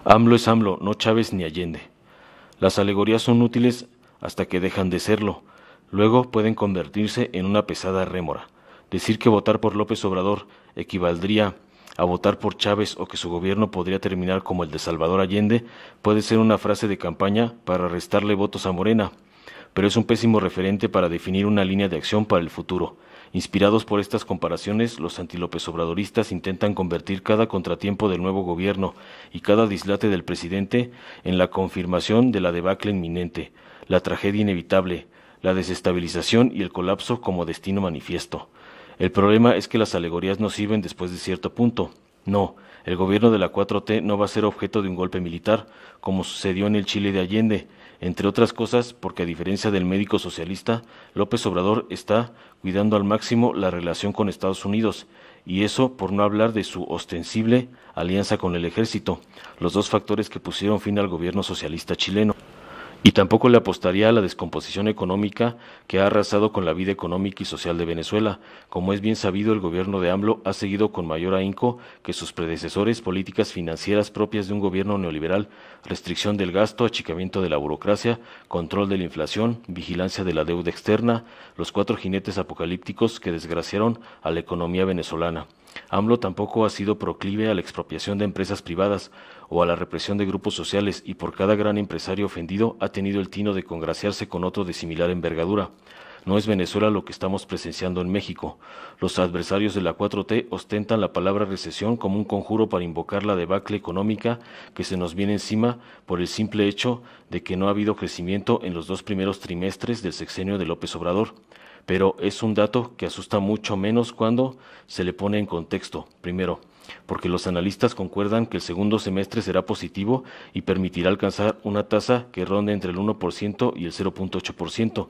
AMLO es AMLO, no Chávez ni Allende. Las alegorías son útiles hasta que dejan de serlo. Luego pueden convertirse en una pesada rémora. Decir que votar por López Obrador equivaldría a votar por Chávez o que su gobierno podría terminar como el de Salvador Allende puede ser una frase de campaña para restarle votos a Morena, pero es un pésimo referente para definir una línea de acción para el futuro. Inspirados por estas comparaciones, los antilópez obradoristas intentan convertir cada contratiempo del nuevo gobierno y cada dislate del presidente en la confirmación de la debacle inminente, la tragedia inevitable, la desestabilización y el colapso como destino manifiesto. El problema es que las alegorías no sirven después de cierto punto. No, el gobierno de la 4T no va a ser objeto de un golpe militar, como sucedió en el Chile de Allende, entre otras cosas porque a diferencia del médico socialista, López Obrador está cuidando al máximo la relación con Estados Unidos, y eso por no hablar de su ostensible alianza con el ejército, los dos factores que pusieron fin al gobierno socialista chileno. Y tampoco le apostaría a la descomposición económica que ha arrasado con la vida económica y social de Venezuela. Como es bien sabido, el gobierno de AMLO ha seguido con mayor ahínco que sus predecesores políticas financieras propias de un gobierno neoliberal, restricción del gasto, achicamiento de la burocracia, control de la inflación, vigilancia de la deuda externa, los 4 jinetes apocalípticos que desgraciaron a la economía venezolana. AMLO tampoco ha sido proclive a la expropiación de empresas privadas o a la represión de grupos sociales y por cada gran empresario ofendido ha tenido el tino de congraciarse con otro de similar envergadura. No es Venezuela lo que estamos presenciando en México. Los adversarios de la 4T ostentan la palabra recesión como un conjuro para invocar la debacle económica que se nos viene encima por el simple hecho de que no ha habido crecimiento en los 2 primeros trimestres del sexenio de López Obrador. Pero es un dato que asusta mucho menos cuando se le pone en contexto. Primero, porque los analistas concuerdan que el segundo semestre será positivo y permitirá alcanzar una tasa que ronde entre el 1% y el 0.8%.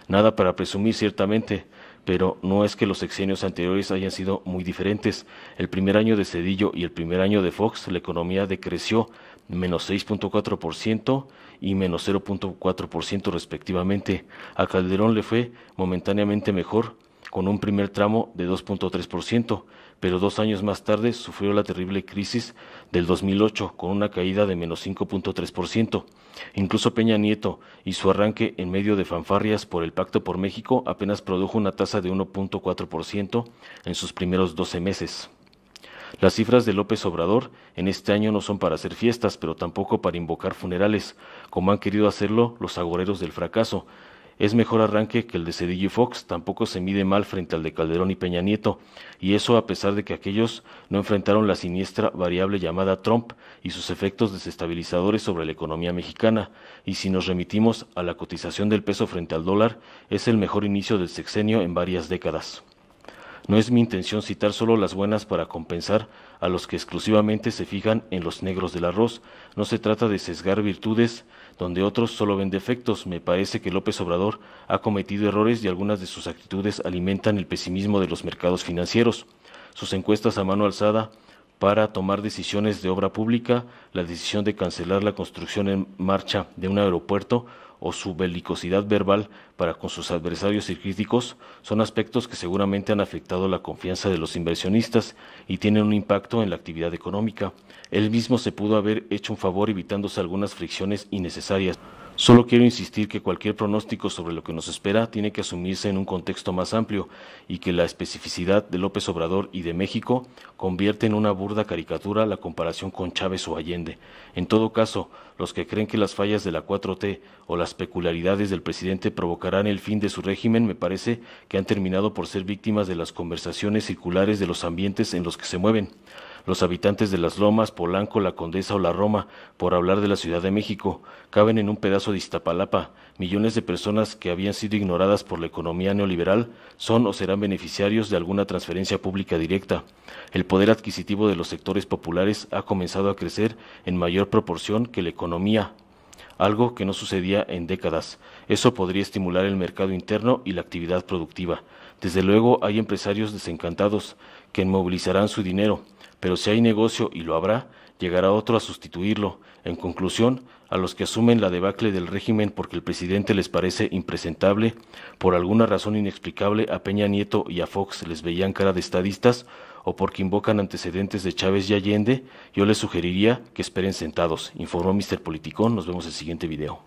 Nada para presumir ciertamente, pero no es que los sexenios anteriores hayan sido muy diferentes. El primer año de Zedillo y el primer año de Fox, la economía decreció menos 6.4% y menos 0.4% respectivamente. A Calderón le fue momentáneamente mejor, con un primer tramo de 2.3%, pero 2 años más tarde sufrió la terrible crisis del 2008 con una caída de menos 5.3%. Incluso Peña Nieto y su arranque en medio de fanfarrias por el Pacto por México apenas produjo una tasa de 1.4% en sus primeros 12 meses. Las cifras de López Obrador en este año no son para hacer fiestas, pero tampoco para invocar funerales, como han querido hacerlo los agoreros del fracaso. Es mejor arranque que el de Zedillo y Fox, tampoco se mide mal frente al de Calderón y Peña Nieto, y eso a pesar de que aquellos no enfrentaron la siniestra variable llamada Trump y sus efectos desestabilizadores sobre la economía mexicana, y si nos remitimos a la cotización del peso frente al dólar, es el mejor inicio del sexenio en varias décadas. No es mi intención citar solo las buenas para compensar a los que exclusivamente se fijan en los negros del arroz. No se trata de sesgar virtudes donde otros solo ven defectos. Me parece que López Obrador ha cometido errores y algunas de sus actitudes alimentan el pesimismo de los mercados financieros. Sus encuestas a mano alzada para tomar decisiones de obra pública, la decisión de cancelar la construcción en marcha de un aeropuerto o su belicosidad verbal para con sus adversarios y críticos son aspectos que seguramente han afectado la confianza de los inversionistas y tienen un impacto en la actividad económica. Él mismo se pudo haber hecho un favor evitándose algunas fricciones innecesarias. Solo quiero insistir que cualquier pronóstico sobre lo que nos espera tiene que asumirse en un contexto más amplio y que la especificidad de López Obrador y de México convierte en una burda caricatura la comparación con Chávez o Allende. En todo caso, los que creen que las fallas de la 4T o las peculiaridades del presidente provocarán el fin de su régimen me parece que han terminado por ser víctimas de las conversaciones circulares de los ambientes en los que se mueven. Los habitantes de las Lomas, Polanco, La Condesa o La Roma, por hablar de la Ciudad de México, caben en un pedazo de Iztapalapa. Millones de personas que habían sido ignoradas por la economía neoliberal son o serán beneficiarios de alguna transferencia pública directa. El poder adquisitivo de los sectores populares ha comenzado a crecer en mayor proporción que la economía, algo que no sucedía en décadas. Eso podría estimular el mercado interno y la actividad productiva. Desde luego hay empresarios desencantados que movilizarán su dinero, pero si hay negocio, y lo habrá, llegará otro a sustituirlo. En conclusión, a los que asumen la debacle del régimen porque el presidente les parece impresentable, por alguna razón inexplicable a Peña Nieto y a Fox les veían cara de estadistas, o porque invocan antecedentes de Chávez y Allende, yo les sugeriría que esperen sentados. Informó Mr. Politicón. Nos vemos en el siguiente video.